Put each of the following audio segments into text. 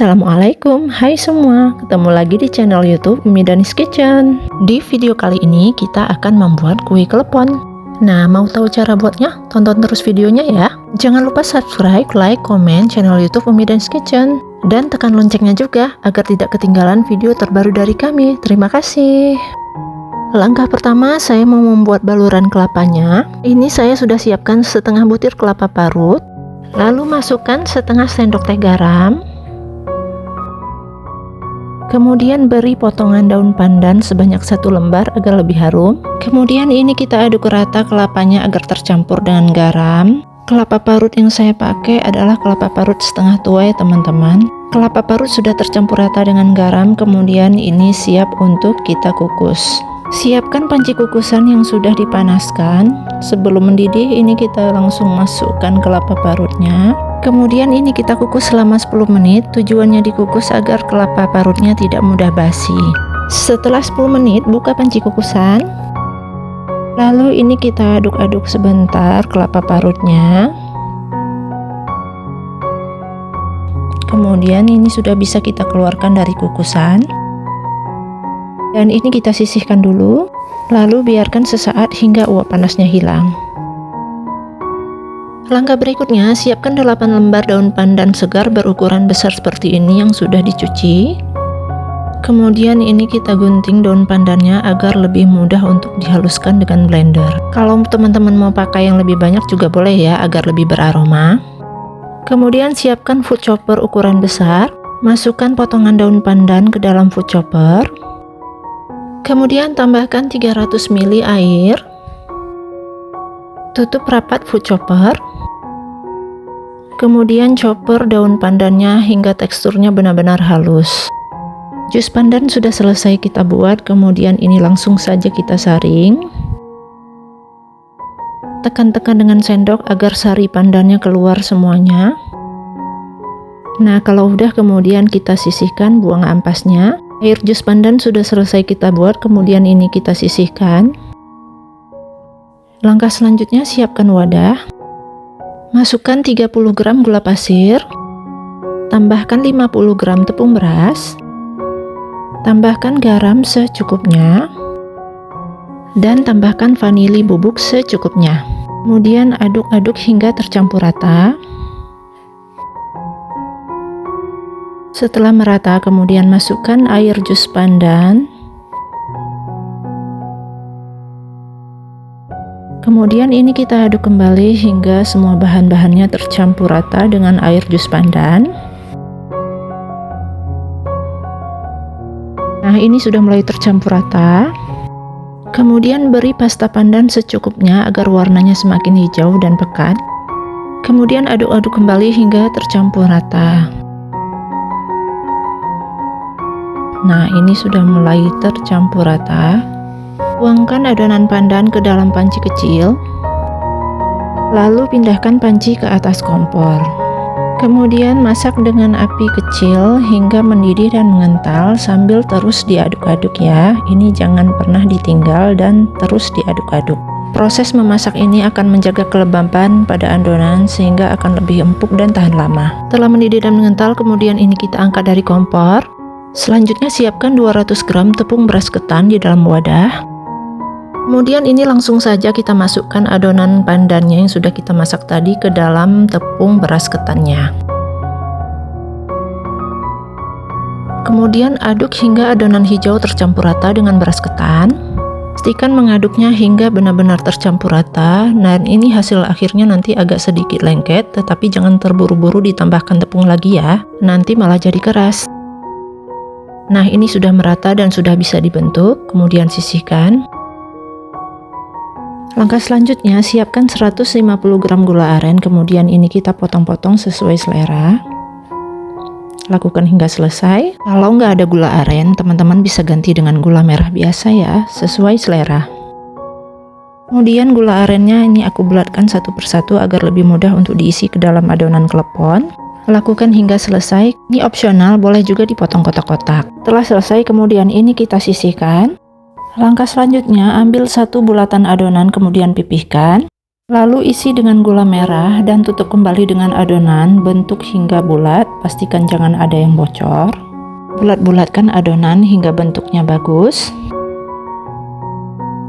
Assalamualaikum, hai semua, ketemu lagi di channel YouTube Mimi Danis Kitchen. Di video kali ini kita akan membuat kue klepon. Nah, mau tahu cara buatnya? Tonton terus videonya ya. Jangan lupa subscribe, like, komen channel YouTube Mimi Danis Kitchen, dan tekan loncengnya juga agar tidak ketinggalan video terbaru dari kami. Terima kasih. Langkah pertama, saya mau membuat baluran kelapanya. Ini saya sudah siapkan setengah butir kelapa parut, lalu masukkan setengah sendok teh garam. Kemudian beri potongan daun pandan sebanyak 1 lembar agar lebih harum. Kemudian ini kita aduk rata kelapanya agar tercampur dengan garam. Kelapa parut yang saya pakai adalah kelapa parut setengah tua ya teman-teman. Kelapa parut sudah tercampur rata dengan garam, kemudian ini siap untuk kita kukus. Siapkan panci kukusan yang sudah dipanaskan. Sebelum mendidih ini kita langsung masukkan kelapa parutnya. Kemudian ini kita kukus selama 10 menit. Tujuannya dikukus agar kelapa parutnya tidak mudah basi. Setelah 10 menit buka panci kukusan. Lalu ini kita aduk-aduk sebentar kelapa parutnya. Kemudian ini sudah bisa kita keluarkan dari kukusan. Dan ini kita sisihkan dulu. Lalu biarkan sesaat hingga uap panasnya hilang. Langkah berikutnya, siapkan 8 lembar daun pandan segar berukuran besar seperti ini yang sudah dicuci. Kemudian ini kita gunting daun pandannya agar lebih mudah untuk dihaluskan dengan blender. Kalau teman-teman mau pakai yang lebih banyak juga boleh ya, agar lebih beraroma. Kemudian siapkan food chopper ukuran besar. Masukkan potongan daun pandan ke dalam food chopper. Kemudian tambahkan 300 ml air. Tutup rapat food chopper. Kemudian chopper daun pandannya hingga teksturnya benar-benar halus. Jus pandan sudah selesai kita buat, kemudian ini langsung saja kita saring. Tekan-tekan dengan sendok agar sari pandannya keluar semuanya. Nah, kalau udah kemudian kita sisihkan, buang ampasnya. Air jus pandan sudah selesai kita buat, kemudian ini kita sisihkan. Langkah selanjutnya, siapkan wadah. Masukkan 30 gram gula pasir, tambahkan 50 gram tepung beras, tambahkan garam secukupnya, dan tambahkan vanili bubuk secukupnya. Kemudian aduk-aduk hingga tercampur rata. Setelah merata, kemudian masukkan air jus pandan. Kemudian ini kita aduk kembali hingga semua bahan-bahannya tercampur rata dengan air jus pandan. Nah, ini sudah mulai tercampur rata. Kemudian beri pasta pandan secukupnya agar warnanya semakin hijau dan pekat. Kemudian aduk-aduk kembali hingga tercampur rata. Nah, ini sudah mulai tercampur rata. Tuangkan adonan pandan ke dalam panci kecil, lalu pindahkan panci ke atas kompor. Kemudian masak dengan api kecil hingga mendidih dan mengental sambil terus diaduk-aduk ya. Ini jangan pernah ditinggal dan terus diaduk-aduk. Proses memasak ini akan menjaga kelembapan pada adonan sehingga akan lebih empuk dan tahan lama. Setelah mendidih dan mengental, kemudian ini kita angkat dari kompor. Selanjutnya siapkan 200 gram tepung beras ketan di dalam wadah. Kemudian ini langsung saja kita masukkan adonan pandannya yang sudah kita masak tadi ke dalam tepung beras ketannya. Kemudian aduk hingga adonan hijau tercampur rata dengan beras ketan. Pastikan mengaduknya hingga benar-benar tercampur rata. Dan ini hasil akhirnya nanti agak sedikit lengket, tetapi jangan terburu-buru ditambahkan tepung lagi ya, nanti malah jadi keras. Nah, ini sudah merata dan sudah bisa dibentuk, kemudian sisihkan. Langkah selanjutnya, siapkan 150 gram gula aren, kemudian ini kita potong-potong sesuai selera. Lakukan hingga selesai. Kalau nggak ada gula aren, teman-teman bisa ganti dengan gula merah biasa ya, sesuai selera. Kemudian gula arennya ini aku bulatkan satu persatu agar lebih mudah untuk diisi ke dalam adonan klepon. Lakukan hingga selesai. Ini opsional, boleh juga dipotong kotak-kotak. Setelah selesai, kemudian ini kita sisihkan. Langkah selanjutnya, ambil satu bulatan adonan kemudian pipihkan. Lalu isi dengan gula merah dan tutup kembali dengan adonan, bentuk hingga bulat, pastikan jangan ada yang bocor. Bulat-bulatkan adonan hingga bentuknya bagus.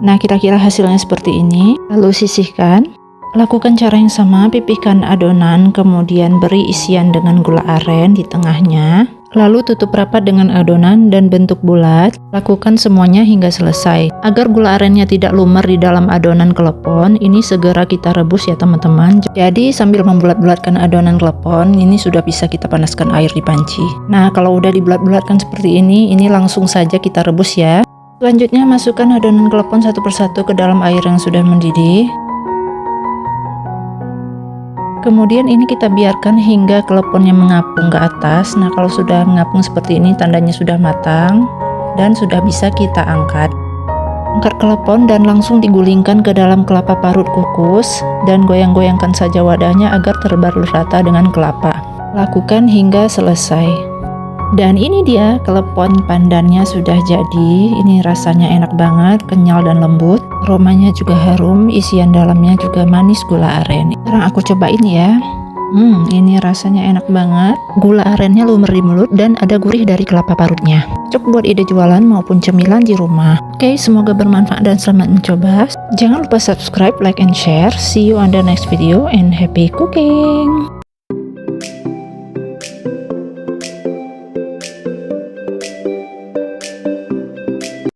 Nah, kira-kira hasilnya seperti ini. Lalu sisihkan. Lakukan cara yang sama, pipihkan adonan, kemudian beri isian dengan gula aren di tengahnya. Lalu tutup rapat dengan adonan dan bentuk bulat. Lakukan semuanya hingga selesai. Agar gula arennya tidak lumer di dalam adonan klepon, ini segera kita rebus ya teman-teman. Jadi sambil membulat-bulatkan adonan klepon, ini sudah bisa kita panaskan air di panci. Nah, kalau udah dibulat-bulatkan seperti ini langsung saja kita rebus ya. Selanjutnya masukkan adonan klepon satu persatu ke dalam air yang sudah mendidih. Kemudian ini kita biarkan hingga kleponnya mengapung ke atas. Nah, kalau sudah mengapung seperti ini tandanya sudah matang dan sudah bisa kita angkat. Angkat klepon dan langsung digulingkan ke dalam kelapa parut kukus dan goyang-goyangkan saja wadahnya agar terbalut rata dengan kelapa. Lakukan hingga selesai. Dan ini dia klepon pandannya sudah jadi. Ini rasanya enak banget, kenyal dan lembut. Aromanya juga harum, isian dalamnya juga manis gula aren. Sekarang aku cobain ya. Ini rasanya enak banget. Gula arennya lumer di mulut dan ada gurih dari kelapa parutnya. Cocok buat ide jualan maupun cemilan di rumah. Oke, semoga bermanfaat dan selamat mencoba. Jangan lupa subscribe, like, and share. See you on the next video and happy cooking.